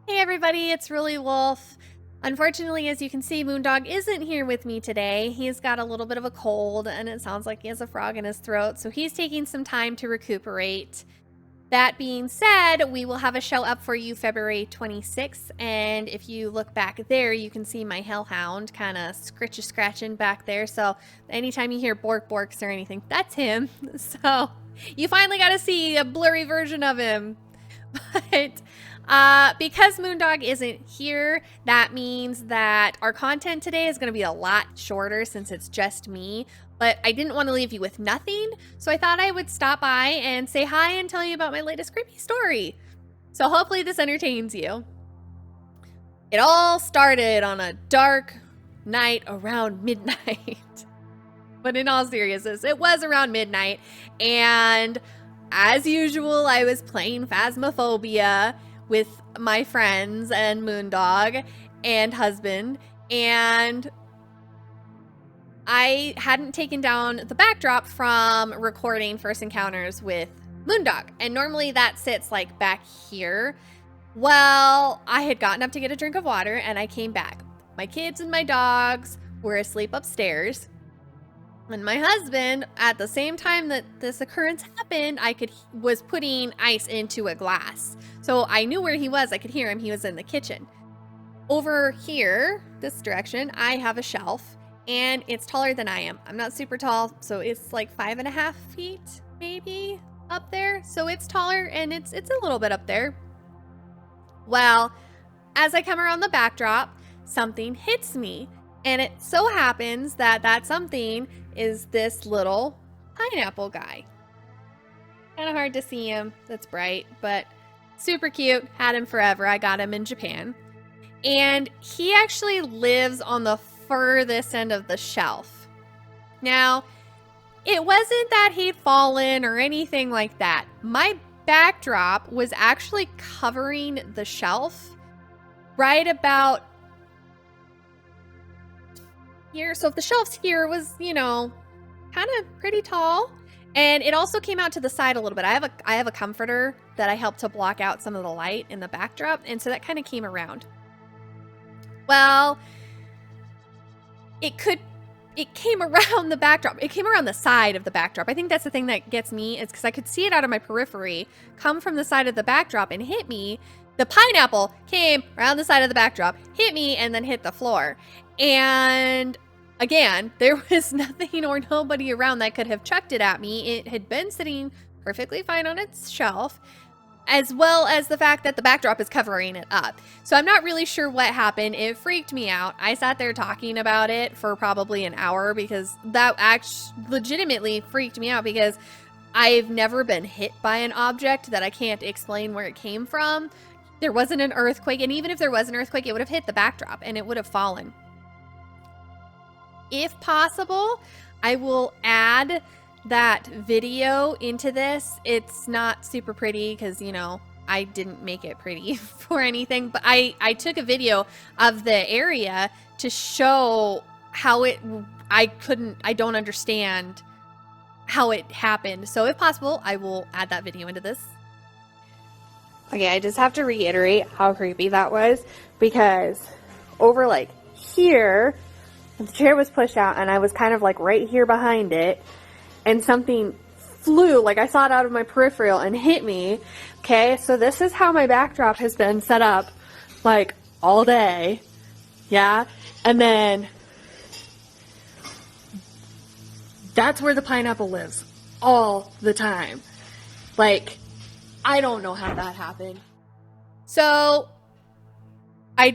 Hey everybody, it's RulyWolf. Unfortunately, as you can see, Moondog isn't here with me today. He's got a little bit of a cold and it sounds like he has a frog in his throat, so he's taking some time to recuperate. That being said, we will have a show up for you February 26th, and if you look back there, you can see my hellhound kind of scratching back there, so anytime you hear borks or anything, that's him. So you finally got to see a blurry version of him. But because Moondog isn't here, that means that our content today is going to be a lot shorter since it's just me. But I didn't want to leave you with nothing, so I thought I would stop by and say hi and tell you about my latest creepy story. So hopefully this entertains you. It all started on a dark night around midnight. But in all seriousness, it was around midnight, and as usual, I was playing Phasmophobia with my friends and Moondog and husband, and I hadn't taken down the backdrop from recording First Encounters with Moondog, and normally that sits like back here. Well, I had gotten up to get a drink of water and I came back. My kids and my dogs were asleep upstairs. And my husband, at the same time that this occurrence happened, was putting ice into a glass. So I knew where he was. I could hear him. He was in the kitchen. Over here, this direction, I have a shelf, and it's taller than I am. I'm not super tall, so it's like 5.5 feet, maybe, up there. So it's taller, and it's a little bit up there. Well, as I come around the backdrop, something hits me. And it so happens that that something is this little pineapple guy. Kind of hard to see him. That's bright, but super cute. Had him forever. I got him in Japan. And he actually lives on the furthest end of the shelf. Now, it wasn't that he'd fallen or anything like that. My backdrop was actually covering the shelf right about here. So if the shelf's here was, kind of pretty tall, and it also came out to the side a little bit. I have a comforter that I helped to block out some of the light in the backdrop, and so that kind of came around. Well, it came around the backdrop. It came around the side of the backdrop. I think that's the thing that gets me, is because I could see it out of my periphery, come from the side of the backdrop and hit me. The pineapple came around the side of the backdrop, hit me, and then hit the floor. And again, there was nothing or nobody around that could have chucked it at me. It had been sitting perfectly fine on its shelf, as well as the fact that the backdrop is covering it up. So I'm not really sure what happened. It freaked me out. I sat there talking about it for probably an hour because that actually legitimately freaked me out, because I've never been hit by an object that I can't explain where it came from. There wasn't an earthquake, and even if there was an earthquake, it would have hit the backdrop and it would have fallen. If possible, I will add that video into this. It's not super pretty because, I didn't make it pretty for anything, but I took a video of the area to show how I don't understand how it happened. So if possible, I will add that video into this. Okay, I just have to reiterate how creepy that was, because over like here, the chair was pushed out and I was kind of like right here behind it, and something flew, like I saw it out of my peripheral and hit me. Okay, so this is how my backdrop has been set up like all day. Yeah, and then that's where the pineapple lives all the time. Like, I don't know how that happened. So I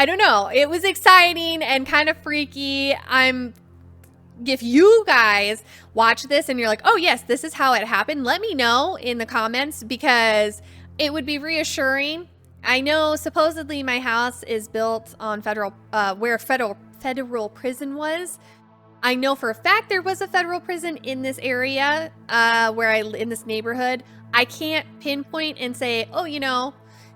don't know. It was exciting and kind of freaky. If you guys watch this and you're like, oh yes, this is how it happened, let me know in the comments, because it would be reassuring. I know supposedly my house is built on where federal prison was. I know for a fact there was a federal prison in this area, in this neighborhood. I can't pinpoint and say, oh,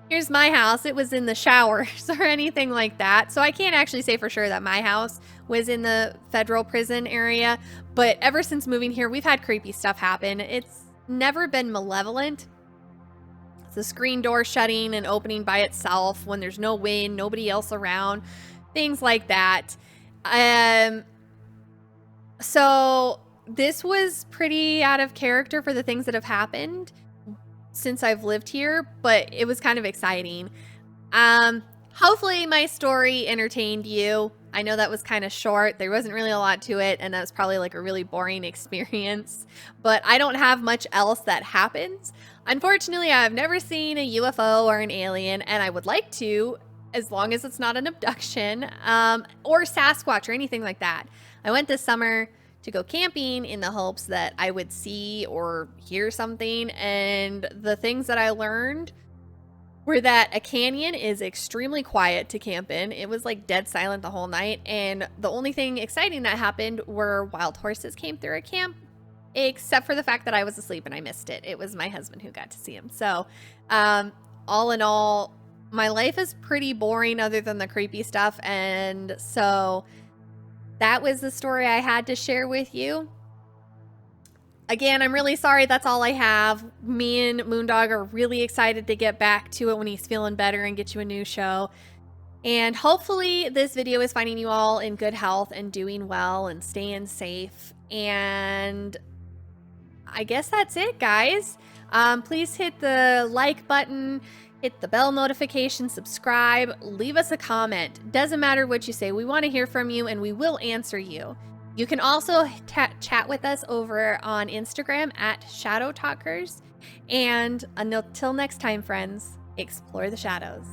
here's my house, it was in the showers or anything like that. So I can't actually say for sure that my house was in the federal prison area. But ever since moving here, we've had creepy stuff happen. It's never been malevolent. the screen door shutting and opening by itself when there's no wind, nobody else around, things like that. So this was pretty out of character for the things that have happened since I've lived here, but it was kind of exciting. Hopefully my story entertained you. I know that was kind of short. There wasn't really a lot to it, and that was probably like a really boring experience, but I don't have much else that happens. Unfortunately, I've never seen a UFO or an alien, and I would like to, as long as it's not an abduction, or Sasquatch or anything like that. I went this summer to go camping in the hopes that I would see or hear something, and the things that I learned were that a canyon is extremely quiet to camp in. It was like dead silent the whole night, and the only thing exciting that happened were wild horses came through a camp, except for the fact that I was asleep and I missed it. It was my husband who got to see him. So all in all, my life is pretty boring other than the creepy stuff, and so that was the story I had to share with you. Again, I'm really sorry that's all I have. Me and Moondog are really excited to get back to it when he's feeling better and get you a new show. And hopefully this video is finding you all in good health and doing well and staying safe. And I guess that's it, guys. Please hit the like button, hit the bell notification, subscribe, leave us a comment. Doesn't matter what you say. We want to hear from you and we will answer you. You can also chat with us over on Instagram at Shadow Talkers. And until next time, friends, explore the shadows.